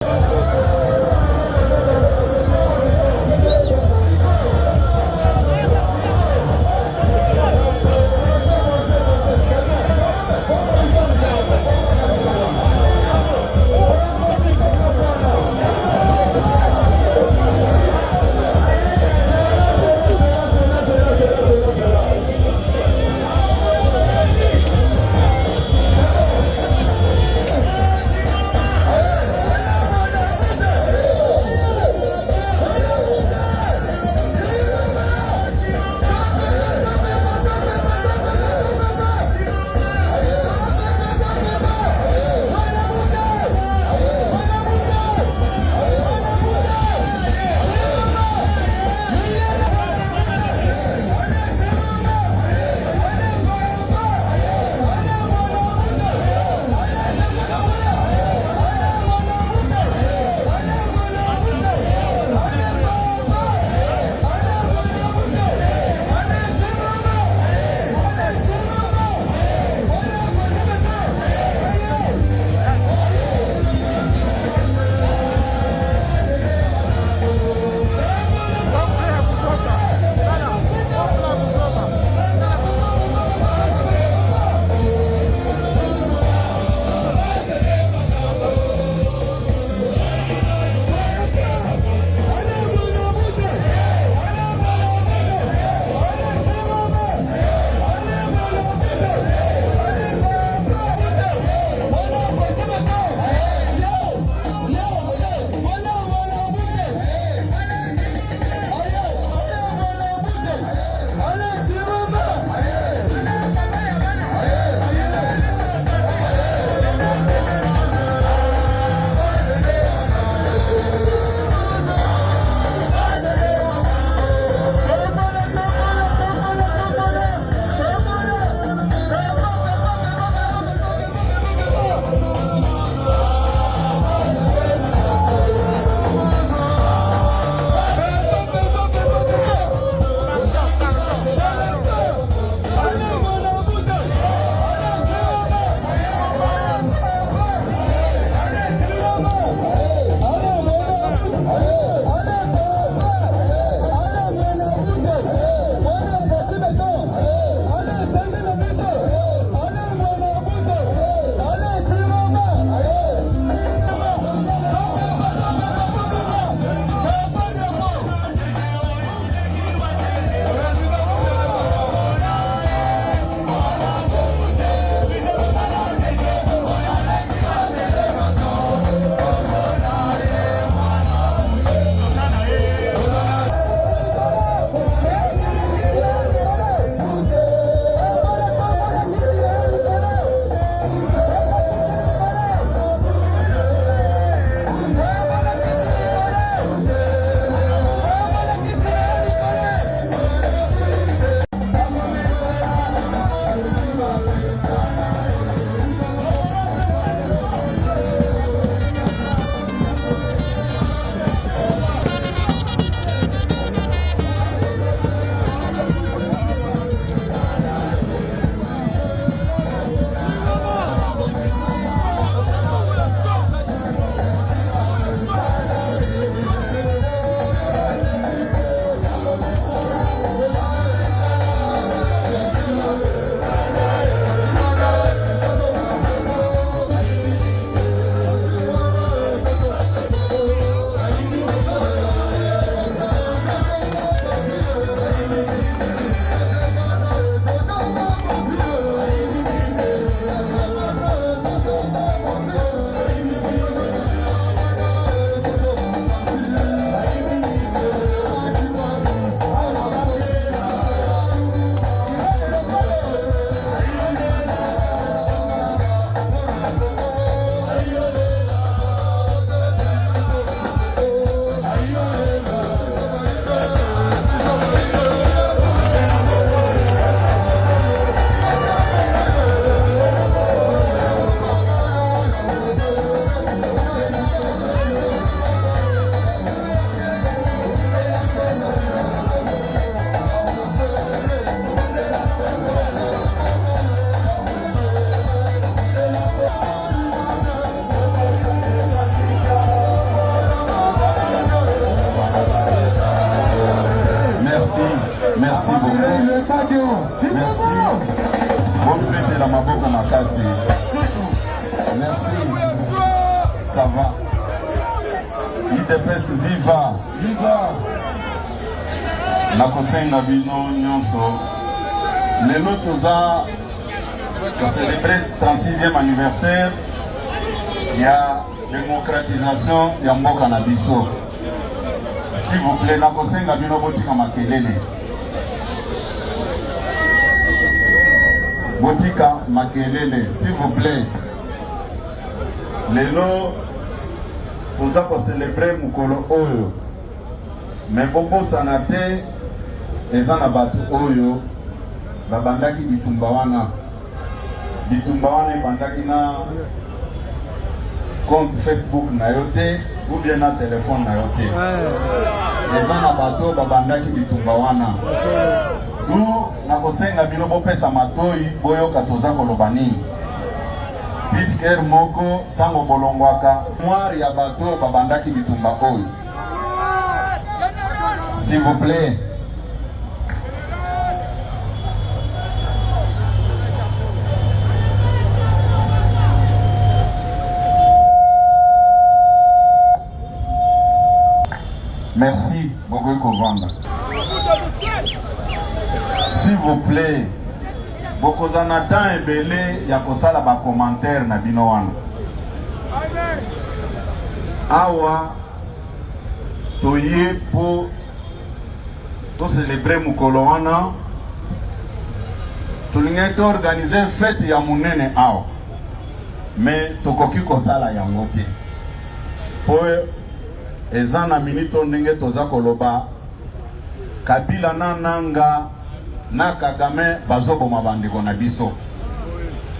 Hey! Merci. Bon prêter la maboko makasi. Merci. Ça va. IDPS viva. Viva. Nakosenga bino nyonso. Lelo toza pour célébrer le 36e anniversaire. Il y a démocratisation ya mboka na biso. S'il vous plaît, nakosenga bino botika makelele. Botika makelele, s'il vous plaît. Lelo toza ko célébrer mukolo oyo. Mais bobo sanate eza na bato oyo babandaki bitumba wana. Bitumba wana ebandaki na compte Facebook na yote ou bien na téléphone na yote. Eza na bato babandaki bitumba wana. Du nakosenga bino bopesa matoi boyoka toza koloba nini. Puisque moko tango bolongwaka mwari ya bato babandaki bitumba oyo. S'il vous plaît. Merci, s'il vous plaît, beaucoup zanatan et belé yakosala ba commentaire na bino wana. Awa toye pour célébrer mukolo wana. Tulinga organiser fête ya munene awa. Mais tokoki kosala yango te. Po ezana minito ndenge toza koloba Kabila na nanga na Kagame bazoboma bandeko na biso.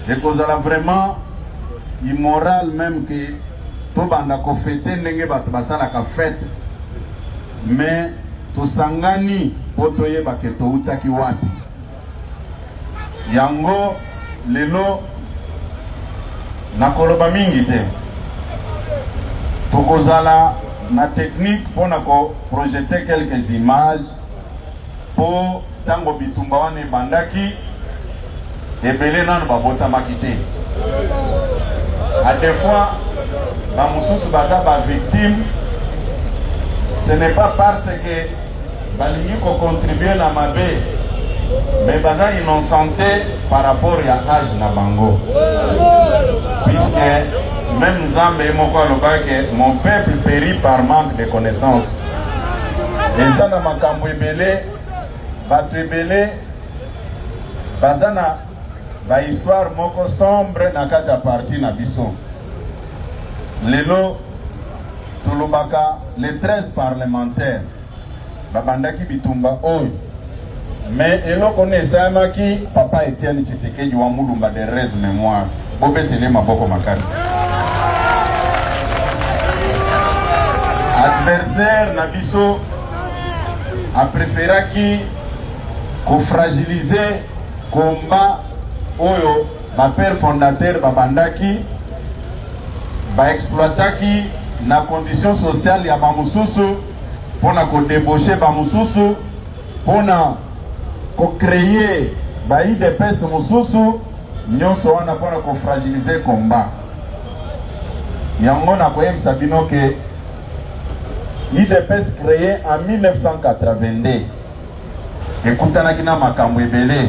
Ekozala vraiment immoral même que to banda ko fêter ndenge bato basala ka fête. Mais tosangani poto yeba ke to utaki wapi. Yango lelo na koloba mingi te. Tokozala na technique pour projeter quelques images pour tango bitumba wane bandaki ebele nanu babota makite. À des fois ba mususu baza ba victime, ce n'est pas parce que balingi ko contribuer na mabe, mais baza innocenté par rapport à âge na bango. Puisque même Zambé moko que mon peuple périt par manque de connaissances. Et ça na makambo ebele bato ebele bazana ba histoire moko sombre na kata parti na biso. Lelo tulubaka les 13 parlementaires babandaki bitumba oyo. Mais eloko nesamaki papa Etienne Tshisekedi wa mulumba de res mémoire bobetele maboko makasi. Adversaire Nabiso a préféré qui fragiliser combat oyo ba père fondateur babandaki ba exploitaki na condition sociale ya ba mususu pona ko débaucher ba mususu pona ko créer ba IDPS mususu nyonso wana pona ko fragiliser combat. Yango na koyebisa bino ke IDPS créé en 1982. Écoutez, na makambo ebele.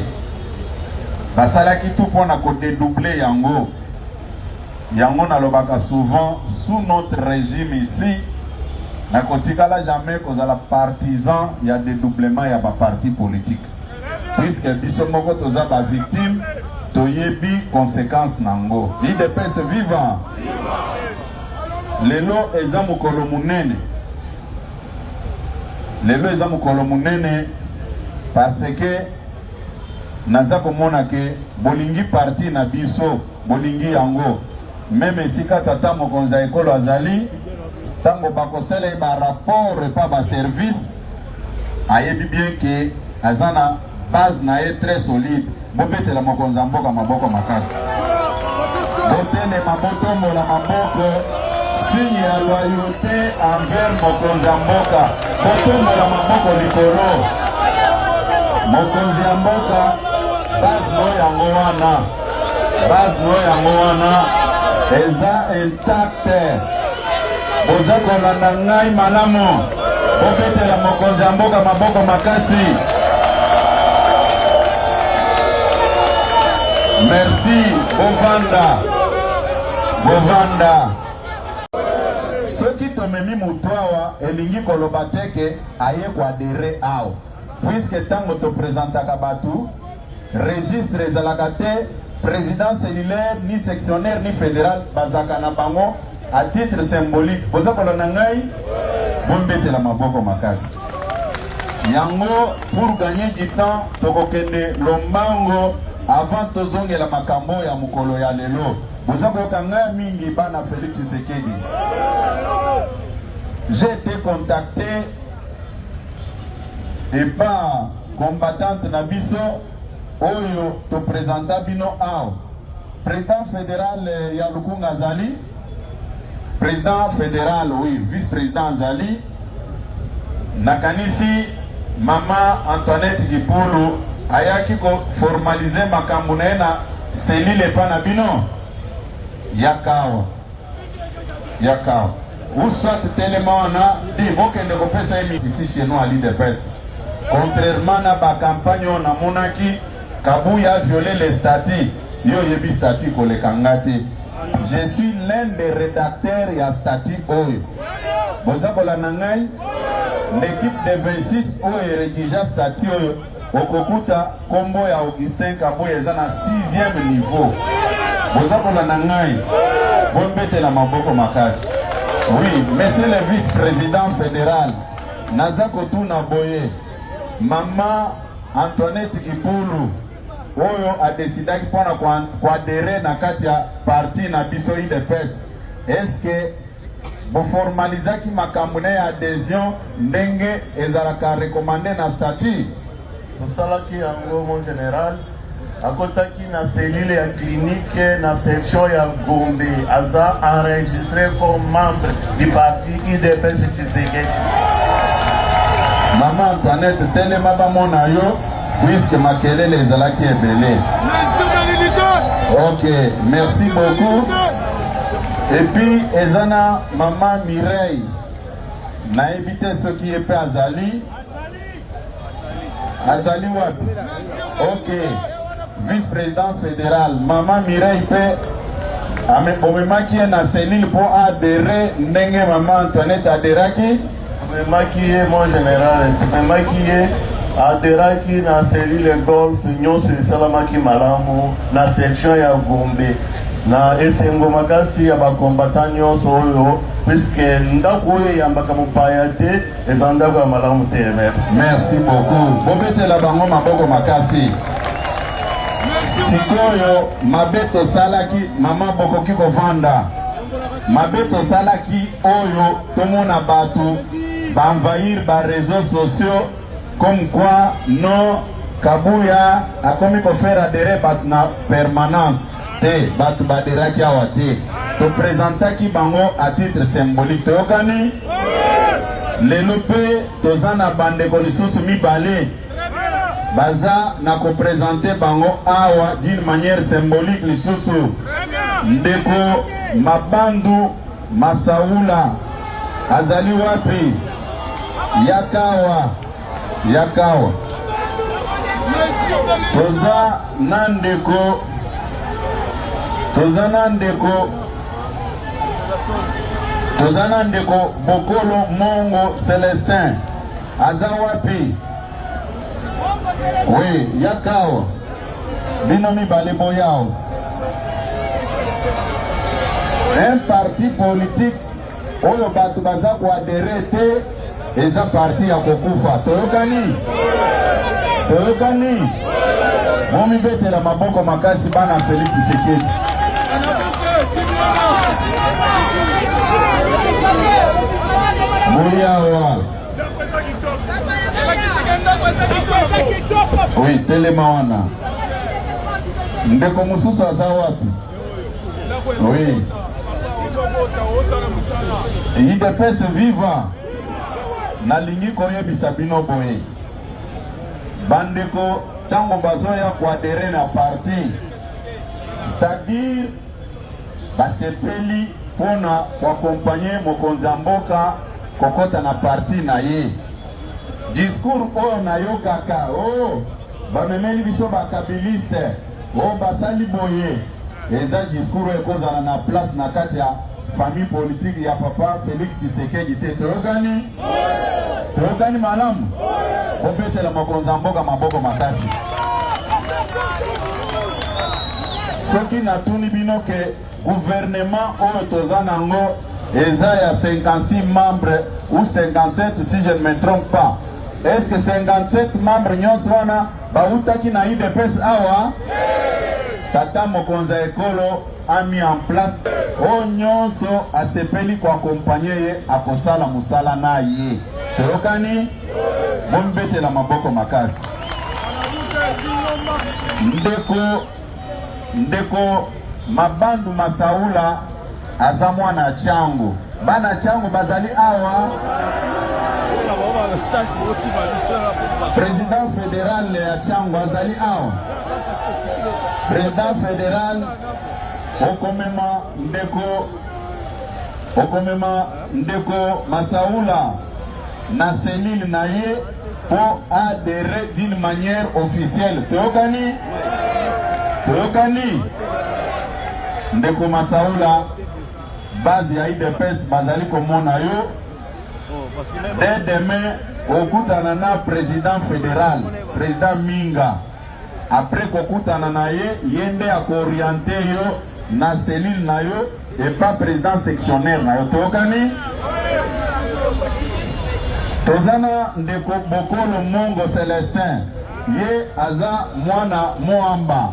Basalaki tout pour na ko dédoubler yango. Yango na lobaka souvent sous notre régime ici. Na kotikala jamais kozala partisan ya dédoublement ya ba parti politique. Puisque biso moko toza ba victime, toyebi conséquences nango. IDPS vivant. Lelo eza mukolo munene. Lelo eza mukolo munene parce que naza komona ke bolingi parti na biso bolingi yango même esika tata mokonzi ya ekolo azali tango bakosala ba rapport et pas ba service ayebi bien que azana base na ye très solide bobetela mokonzi ya mboka maboko makasi botele mabotombola maboko signe ya loyauté envers mokonzi ya mboka botombola maboko likolo mokonzi ya mboka base no yango wana, base no yango wana eza intacte. Boza kolanda ngai malamu, bobetela mokonzi ya mboka maboko makasi. Merci, bovanda, bovanda. Soki tomemi mutwawa elingi koloba teke aye kwa dere ao. Puisque tango to présentaka batu, registre ezalaka te, président cellulaire, ni sectionnaire, ni fédéral, bazaka na bango à titre symbolique. Boza kolona ngai, bombete la maboko makasi. Yango, pour gagner du temps, tokokende lombango avant tozonge la makambo ya mukolo ya lelo. Boza koyoka ngai mingi bana Félix Tshisekedi. J'ai été contacté et par combattante Nabiso Oyo to présenta bino ao. Président fédéral Yaluku Ngazali, président fédéral, oui, vice-président Zali, nakanisi Mama Antoinette Gipulu ayaki ko formaliser makambo na na selile pa na bino yakawa yakawa ou soit tellement na di bokende ko pesa ici chez nous à l'IDPS. Contrairement à la campagne on a monaki Kabuya a violé les statuts. Yo yebi statut ko le kangati. Je suis l'un des rédacteurs et statut oyo. Bozakola nangai l'équipe de 26 oyo rédigea statut oyo okokuta kombo ya Augustin Kabuya eza na 6e niveau. Bozakola nangai bombete la maboko makasi. Oui, monsieur le vice-président fédéral Nazako Tuna Boye Maman Antoinette Gipulu Oyo a décidé pour adhérer na kati ya parti na biso IDPS. Est-ce que vous formalisez qui makambo na adhésion ndenge ezalaka recommandé na statut? Tosalaki yango mon général akotaki na cellule ya clinique na section ya Gombe aza enregistré comme membre du parti IDPS Tshisekedi. Maman Antoinette telema bamona yo puisque makelele ezalaki ebele. Ok, merci beaucoup. Et puis ezana maman Mireille na évité ce qui est pe azali wapi? Ok, vice-président fédéral maman Mireille pe omemaki na cellule pour adhérer ndenge maman Antoinette adhéraki. Omemaki mon général, omemaki adhéraki na cellule golf nyonso esalamaki malamu na section ya Gombe na esengo makasi ya bakombata nyonso oyo puisque ndako oyo eyambaka mopaya te eza ndako ya malamu te. Merci beaucoup. Bobetela bango maboko makasi. Sikoyo mabeto salaki mama bokoki kovanda mabeto salaki oyo tomona batu banvahir ba réseaux sociaux comme quoi non Kabuya a commis ko faire adhérer bat na permanence te batu baderaki awa te to présentaki bango à titre symbolique toyokani lelo pe tozana bandeko lisusu mibale baza na ko présenter bango awa d'une manière symbolique lisusu ndeko Mabandu Masaula azali wapi yakawa toza nandeko Bokolo Mongo Celestin aza wapi? Oui, yakawa bino mibale boyao. Un parti politique oyo batu baza ko adhérer te eza parti ya kokufa. Toyokani momi betela maboko makasi bana Félix Tshisekedi. Boyawa. Oui, telema wana. Ndeko mususu aza wapi? Oui. IDPS viva. Nalingi koyebisa bino boye. bandeko tango bazoya kuadere na parti, c'est-à-dire basepeli pona kuakompanye mokonzi ya mboka kokota na parti na ye. Discours oyo nayokaka bamemeli biso bakabiliste basali boye, eza discours ekozala na place na kati ya famille politique ya papa Félix Tshisekedi te. Toyokani malamu obetela mokonzi ya mboka maboko makasi. Soki natuni bino ke gouvernement oyo toza nango eza ya 56 membres ou 57 si je ne me trompe pas. Est-ce que 57 membres nyonso wana bautaki na UDPS awa? Tata mokonzi ya ekolo a mis en place o nyonso asepeli kwa akompanye ye akosala musala na ye. Toyokani bombetela maboko makasi. Ndeko Mabandu Masaula aza mwana changu. Bana changu bazali awa. Président fédéral ya changu azali awa. Président fédéral okomema ndeko Masaula na cellule na ye pour adhérer d'une manière officielle. Toyokani ndeko Masaula base ya UDPS bazali komona yo. Dès demain okutana na président fédéral, président Minga. Après kokutana na ye yende akorienter yo na cellule na yo et pas président sectionnaire na yo. Toyokani tozana ndeko Bokolo Mongo Celestin ye aza mwana Moamba.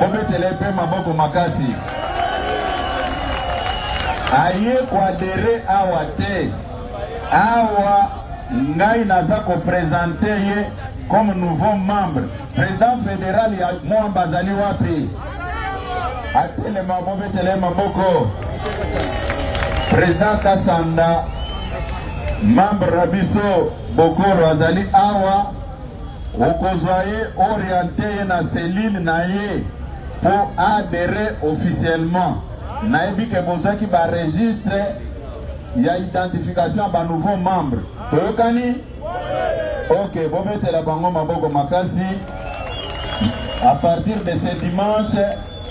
Bobetele pe maboko makasi. Aye kuadere awa te. Awa ngai naza ko présenter ye comme nouveau membre. Président fédéral ya Moamba zali wapi? Atele mabobetele maboko. Président Kasanda membre Rabiso Bokolo azali awa. Okozwaye orienté na cellule na ye pour adhérer officiellement. Naebi ke bozaki ba registre ya identification ba nouveau membre. Toyokani? Ok, bobetela bango maboko makasi. À partir de ce dimanche,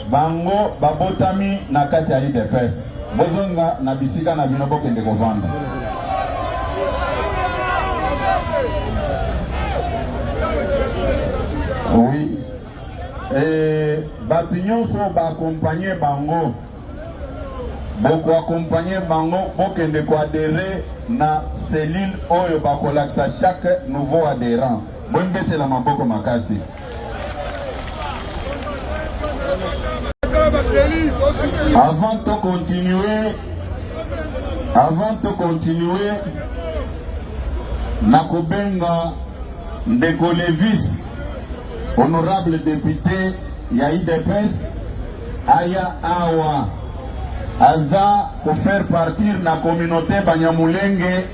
bango babotami na kati ya UDPS. Bozonga na bisika na bino bokende kovanda. Oui. Batu nyonso ba accompagner bango. Boko accompagner bango bokende ko adhérer na cellule oyo bakolakisa chaque nouveau adhérent. Bombetela maboko makasi. Avant de continuer, nakobenga ndeko Levis, honorable député ya UDPS, aya awa aza ko faire partir na communauté Banyamulenge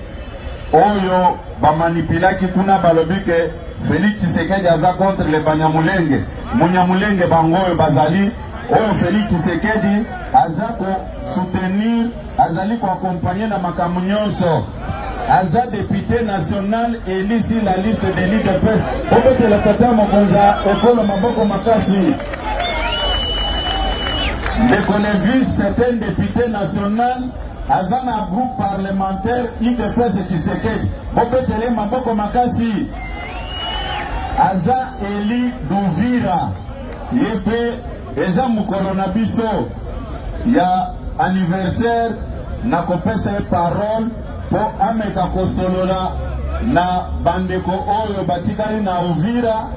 oyo bamanipilaki kuna balobike Félix Tshisekedi aza contre les Banyamulenge. Munyamulenge bangoyo bazali oyo Félix Tshisekedi aza ko soutenir, azali ko accompagner na makambo nyonso. Aza député national élu sur la liste de l'UDPS. Obote la tata mokonza ekolo maboko makasi. Ndeko Levis, c'est un député national. Aza na groupe parlementaire UDPS Tshisekedi. Obote le maboko makasi. Aza élu d'Uvira. Yepe eza mukolo na biso ya anniversaire na kopesa parole po ameka kosolola na bandeko oyo batikali na Uvira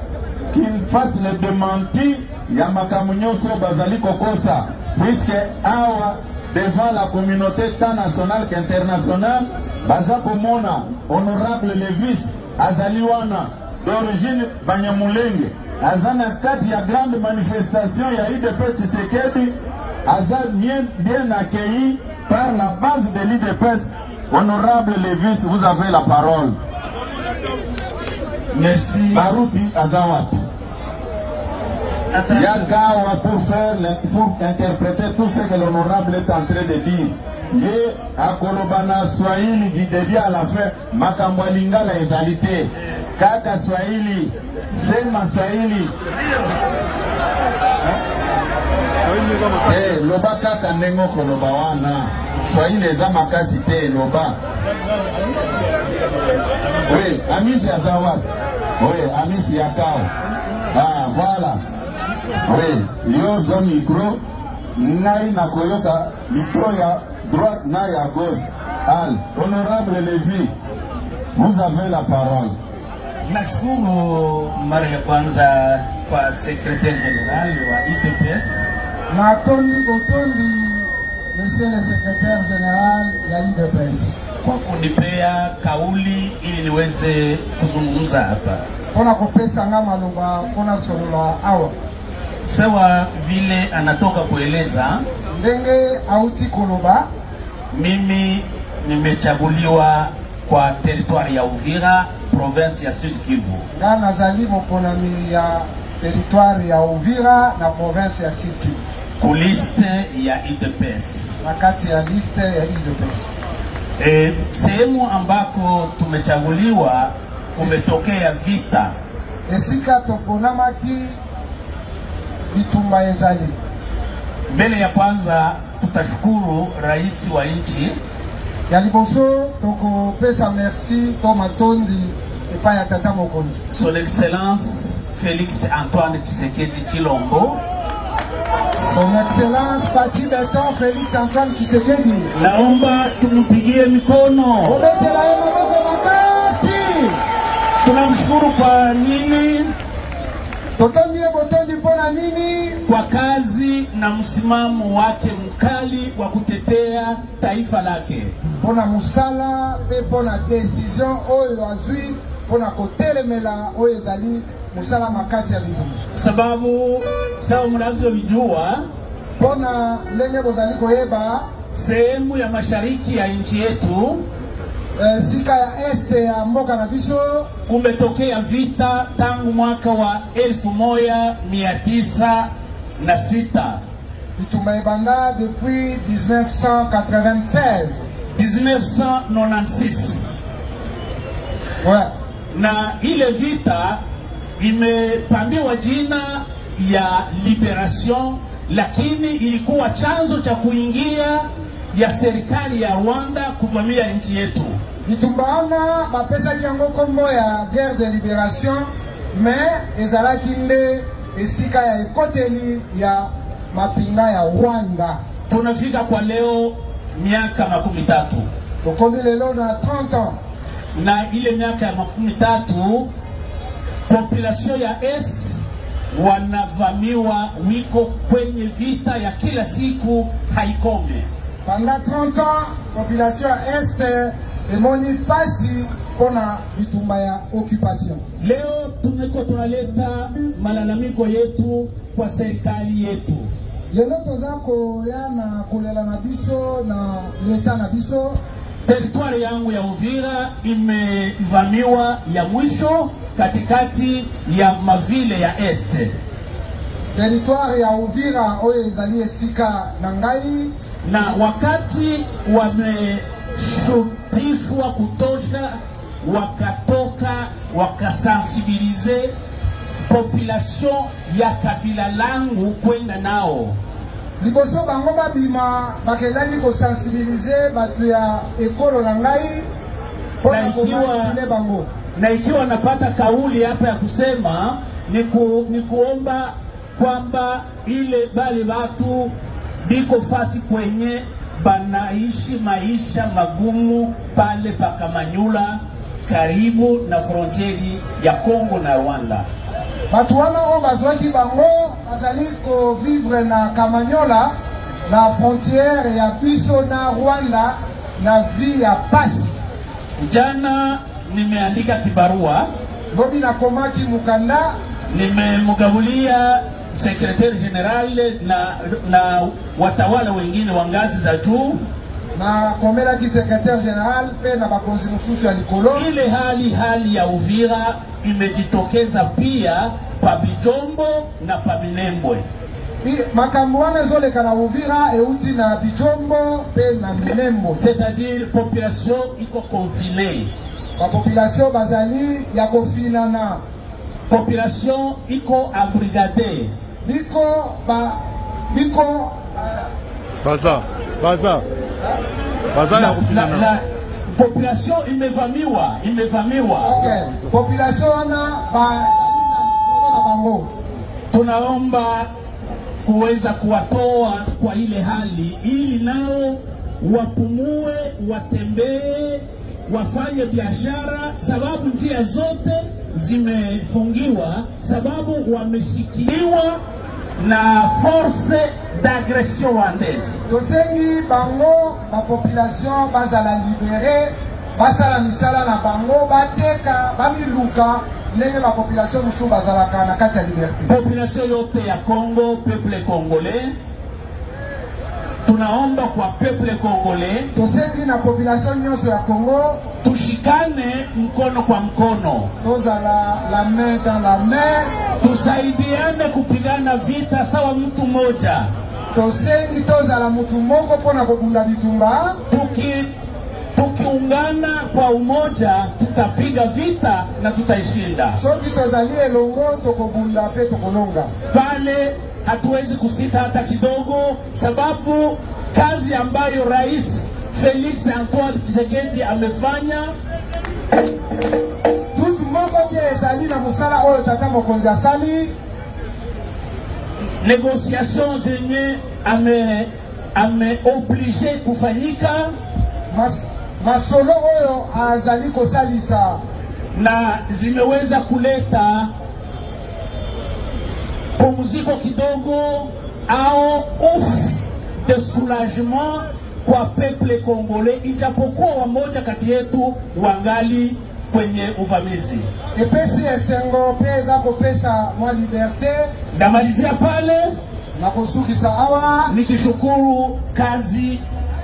qu'il fasse le démenti ya makambo nyonso bazali kokosa, puisque awa devant la communauté tant nationale qu'internationale baza komona honorable Levis azali wana d'origine Banyamulenge, aza na kati ya grande manifestation ya UDPS Tshisekedi, aza bien accueilli par la base de l'UDPS. Honorable Levis, vous avez la parole. Merci. Baruti Azawat. Yagawa pour interpréter tout ce que l'honorable est en train de dire. Ye akolobana Swahili gidebi à la fin makambo lingala ezalité. Kaka Swahili, sema Swahili. Loba kaka nengo koloba wana. Swahili eza makasi te loba. Oui, Amisi Azawat. Oui, Amisi Yakao. Ah, voilà. Oui, yo zo micro nai na koyoka micro ya droite na ya gauche. Al, honorable Lévi, vous avez la parole. Nashukuru mara ya kwanza kwa secrétaire général wa IDPS. Na Botondi, monsieur le secrétaire général ya IDPS, kwa kunipea kauli ili niweze kuzungumza hapa. Pona kupesa ngama luba, pona solola awa. Sawa vile anatoka kueleza, ndenge auti koloba, mimi nimechaguliwa kwa territoire ya Uvira, province ya Sud Kivu. Nga nazali moponami ya territoire ya Uvira na province ya Sud Kivu. Kuliste ya IDPS. Na kati ya liste ya IDPS. Sehemu ambako tumechaguliwa kumetokea vita. Esika toponamaki bitumba ezali. Mbele ya kwanza tutashukuru rais wa nchi. Ya liboso toko pesa merci to matondi epa ya tata mokonzi. Son Excellence Félix Antoine Tshisekedi Tshilombo. Son Excellence Fathi Berton Félix Antoine Tshisekedi. Naomba tumpigie mikono. Obetela yema moko makasi. Tunamshukuru kwa nini? Totombie botondi pona nini? Kwa kazi na msimamo wake mkali wa kutetea taifa lake. Pona musala pe pona decision oyo azui pona kotelemela oyo ezali musala makasi ya bitumba. Sababu sawa mnavyojua, pona ndenge bozali koyeba, sehemu ya mashariki ya nchi yetu, sika ya este ya mboka na biso, kumetokea vita tangu mwaka wa 1906. Bitumba ebanda depuis 1996. 1996. Ouais. Na ile vita imepambiwa jina ya Liberation, lakini ilikuwa chanzo cha kuingia ya serikali ya Rwanda kuvamia nchi yetu. Bitumbana bapesa kiango kombo ya guerre de libération, mais ezalaki nde esika ya ekoteli ya mapinga ya Rwanda. Tunafika kwa leo miaka 13. Tokomi lelo na 30 ans. Na ile miaka ya 13 population ya Est wanavamiwa, wiko kwenye vita ya kila siku haikome. Pendant 30 ans, population ya Est emoni pasi pona bitumba ya occupation. Leo tunaleta malalamiko yetu kwa serikali yetu. Lelo tozako yana kolela na biso na leta na biso. Territoire yangu ya Uvira imevamiwa ya mwisho katikati ya mavile ya Este. Territoire ya Uvira oyo ezali esika na ngai, na wakati wameshutishwa kutosha, wakatoka wakasensibilize population ya kabila langu kwenda nao. Liboso bango babima bakelali ko sensibiliser batu ya ekolo na ngai pona kumanipule bango. Na ikiwa napata kauli hapa ya kusema ni kuomba kwamba ile bali watu biko fasi kwenye banaishi maisha magumu pale pa Kamanyola karibu na frontieri ya Kongo na Rwanda. Batu wana o bazwaki bango bazali ko vivre na Kamanyola na frontiere ya biso na Rwanda na vi ya pasi. Jana nimeandika kibarua, lobi na komaki mukanda, nimemugabulia secrétaire général na watawala wengine wa ngazi za juu. na komela ki secrétaire général pe na bakonzi mususu ya likolo. Ile hali ya Uvira imejitokeza pia pa Bijombo na pa Minembwe. Makambo wana ezoleka na Uvira euti na Bijombo pe na Minembwe. C'est-à-dire population iko confinée. La population bazali ya kofinana. Population iko abrigadée. Biko baza na kufinana. La population imevamiwa. Okay. Population wana ba bango. Tunaomba kuweza kuwatoa kwa ile hali ili nao wapumue, watembee, wafanye biashara, sababu njia zote zimefungiwa, sababu wameshikiliwa na force d'agression rwandaise. Tosengi bango ba population bazala libéré, basala misala na bango, bateka, bamiluka ndenge ba population musu bazalaka na kati ya liberté. Population yote ya Congo, peuple congolais, tunaomba kwa peuple congolais, tosengi na population nyonso ya Congo, tushikane mkono kwa mkono, tozala la main dans la main, tusaidiane kupigana vita sawa mtu mmoja. Tosengi tozala mutu moko pona kobunda bitumba. Tukiungana kwa umoja tutapiga vita na tutaishinda. Soki tozali elongo tokobunda pe tokolonga. Pale hatuwezi kusita hata kidogo, sababu kazi ambayo Rais Felix Antoine Tshisekedi amefanya, tutu moko ke ezali na musala oyo tata mokonzi asali, négociation zenye ame obligé kufanyika, masolo oyo azali kosalisa na zimeweza kuleta pumziko kidogo au ouf de soulagement kwa peuple congolais, ijapokuwa wamoja kati yetu wangali kwenye uvamizi. Epesi esengo peza kopesa mwa liberté. Ndamalizia pale na kusukisa awa nikishukuru kazi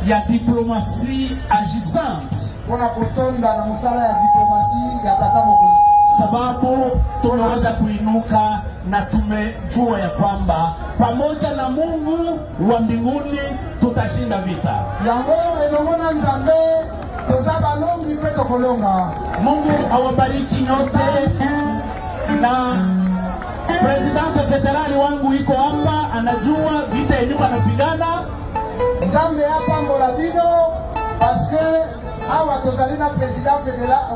ya diplomasi agissante kuna kutonda na musala ya diplomasi ya tata mokonzi, sababu tunaweza kuinuka na tumejua ya kwamba pamoja na Mungu wa mbinguni tutashinda vita. Yango enongona nzambe tozaba longi pe tokolonga. Mungu awabariki nyote, na presidente federali wangu iko hapa, anajua vita yenyewe anapigana. Nzambe hapa mbola bino parce que awa tozali na president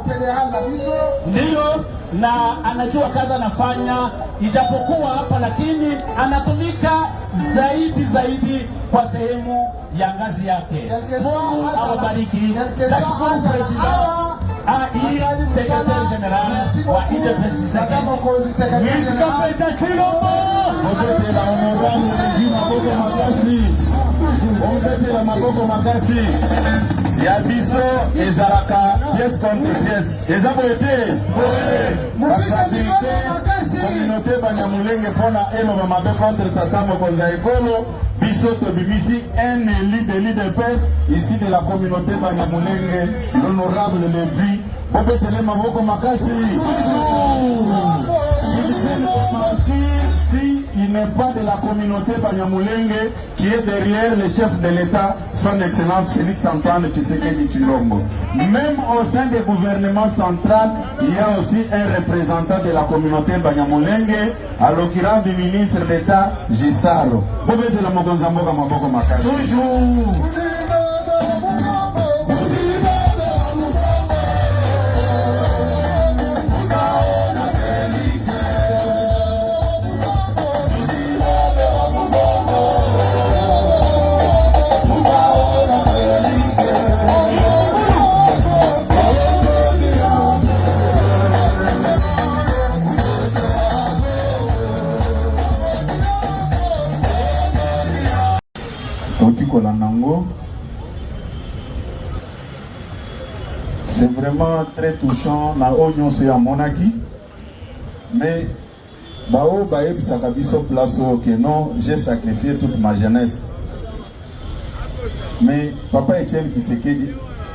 federal na biso, ndiyo, na anajua kazi anafanya, ijapokuwa hapa lakini anatumika zaidi kwa sehemu ya ngazi yake. Mungu awabariki. Secrétaire général wa UDPS la maboko makasi ya biso ezalaka pièce contre pièce ezabo ete communauté Banyamulenge pona eloba mabe contre tata mokonzi ya ekolo biso tobimisi un élu de l'UDPS ici de la communauté Banyamulenge, l'honorable Lévi. Bobetele maboko makasi. Si il n'est pas de la communauté Banyamulenge qui est derrière le chef de l'État, son excellence Félix Antoine Tshisekedi Tshilombo. Même au sein du gouvernement central, il y a aussi un représentant de la communauté Banyamulenge, à l'occurrence du ministre d'État Gisaro. Bobetele mokonzamboka maboko makasi. Toujours. C'est vraiment très touchant na oignon c'est à monaki, mais bao baeb sakabiso place que non, j'ai sacrifié toute ma jeunesse. Mais Papa Etienne Tshisekedi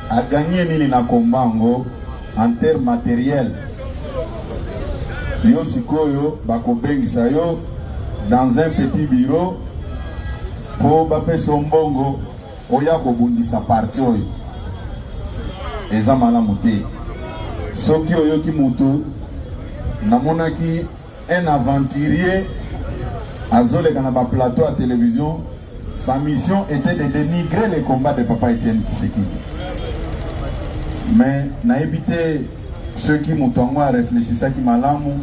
a gagné nini na kombango en termes matériels. Yo sikoyo bakobengisa yo dans un petit bureau pour bape sombongo oya kobundisa parti oyo. Eza malamu te. Soki oyo ki mutu namonaki un aventurier azoleka na ba plateau à télévision. Sa mission était de dénigrer les combats de Papa Etienne Tshisekedi. Mais na évité ceux qui m'ont réfléchi ça qui malamu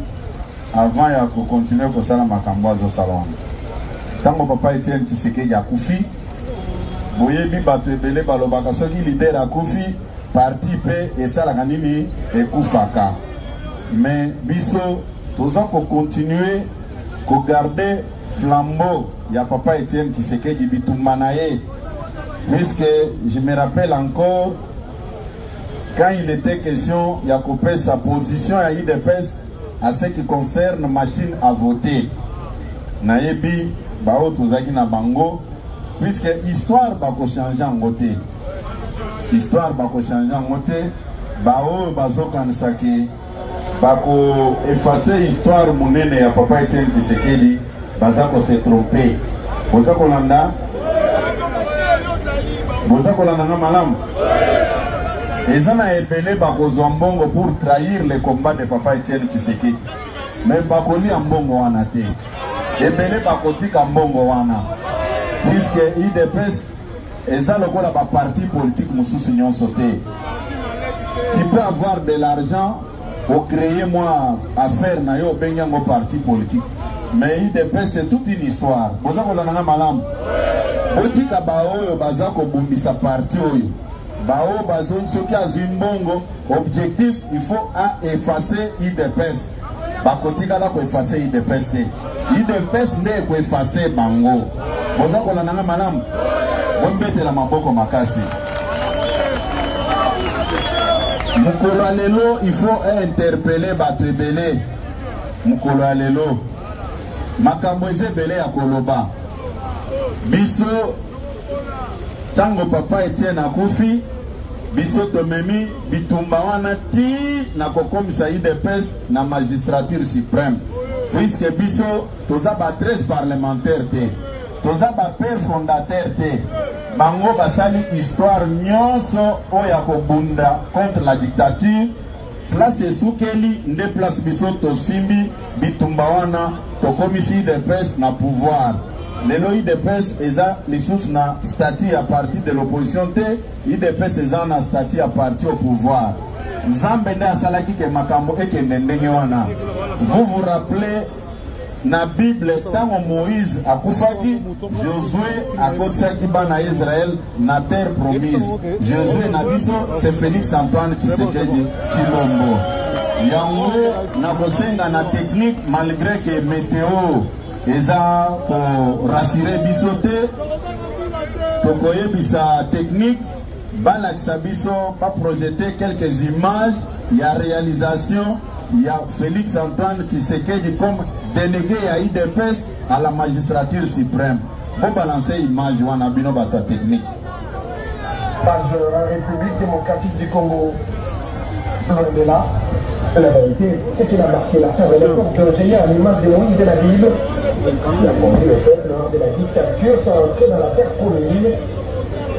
avant ya ko continuer ko sala makambo azo salon. Tango Papa Etienne Tshisekedi akufi, boyebi bato ebele balobaka soki leader akufi, parti pe esala kanini ekufaka. Mais biso toza ko continuer ko garder flambeau ya Papa Etienne Tshisekedi bitumanaye, puisque je me rappelle encore quand il était question de couper sa position à IDPS à ce qui concerne machine à voter. Nayebi bao tozaki na bango, puisque histoire bako changer en côté. Histoire bako changer en côté, bao bazo kanisaki bako effacer histoire munene ya Papa Etienne Tshisekedi. Bazako se tromper. Bozako landa na malam. Ezana ebele bako zombongo pour trahir le combat de Papa Etienne Tshisekedi. Mais bako li ambongo wana te. Ebele bako tika mbongo wana. Puisque IDPS eza lokola ba parti politique mususu nyonso te. Tu peux avoir de l'argent pour créer moi affaire na yo benyango parti politique. Mais IDPS c'est toute une histoire. Boza ko lana malamu. Botika baoyo baza ko bumbisa parti oyo. Bao bazo soki azimbongo objectif il faut effacer IDPS. Bakotika la ko effacer IDPS te. IDPS ne ko effacer bango. Boza ko lana malamu. Bombete la maboko makasi. Mukolo alelo il faut interpeller bato ebele. Mukolo alelo makambo ezebele ya koloba biso tango Papa Etienne akufi biso tomemi bitumba wana ti na kokomisa IDPS na magistrature suprême, puisque biso toza ba 13 parlementaires te, toza ba père fondateur te, bango basali histoire nyonso oya kobunda contre la dictature. Place soukeli nde place biso tosimbi bitumba wana tokomisi IDPS na pouvoir. Lelo IDPS eza lisusu na statut à partir de l'opposition te, IDPS eza na statut à partir au pouvoir. Nzambe nde asalaki ke makambo ekende ndenge wana. Vous vous rappelez na Bible tango Moïse akufaki, Josué akotisaki bana Israël na terre promise. Josué na biso c'est Félix Antoine Tshisekedi Tshilombo. Yango na kosenga na technique malgré que météo eza pour rassurer biso te, tokoyebisa technique balakisa biso pa projeter quelques images ya réalisation ya Félix Antoine Tshisekedi comme délégué à IDPS à la magistrature suprême. Pour balancer image wana bino bato technique. Page la République démocratique du Congo. Loin de là, la vérité, c'est qu'il a marqué l'affaire de l'époque de Géant à l'image de Moïse de la Bible. Il a conduit le peuple lors de la dictature sans entrer dans la terre promise.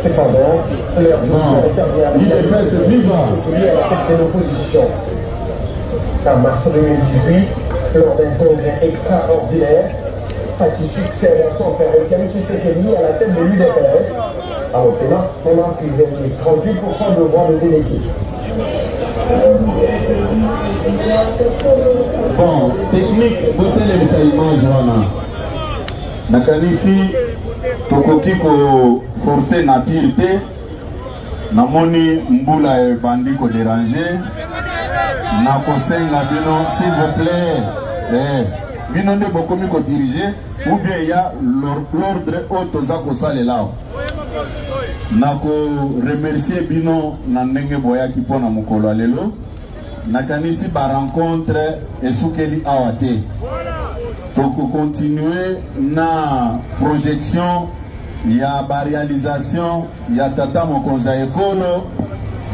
Cependant, leur jour est arrivé à la tête de l'opposition. En mars 2018, lors d'un congrès extraordinaire, qui succède à son père Etienne Tshisekedi à la tête de l'UDPS, a obtenu pendant qu'il gagnait 38% de voix de délégués. Bon, technique, botele bisa image wana. Nakanisi tokoki ko forcer nature te. Namoni mbula e bandi ko déranger. Na kosenga bino s'il vous plaît. Bino nde bokomi ko diriger ou bien il y a l'ordre otoza ko salela. Na ko remercier bino na ndenge boyaki pona mokolo lelo. Nakanisi ba rencontre esukeli awate. Toko continuer na projection il y a la réalisation, il y a Tata Mokonza Ekolo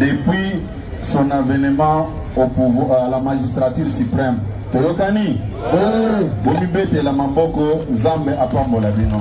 depuis son avènement au pouvoir, à la magistrature suprême. Toyokani? Oui. Bomi bete la mamboko Zambe apambola bino.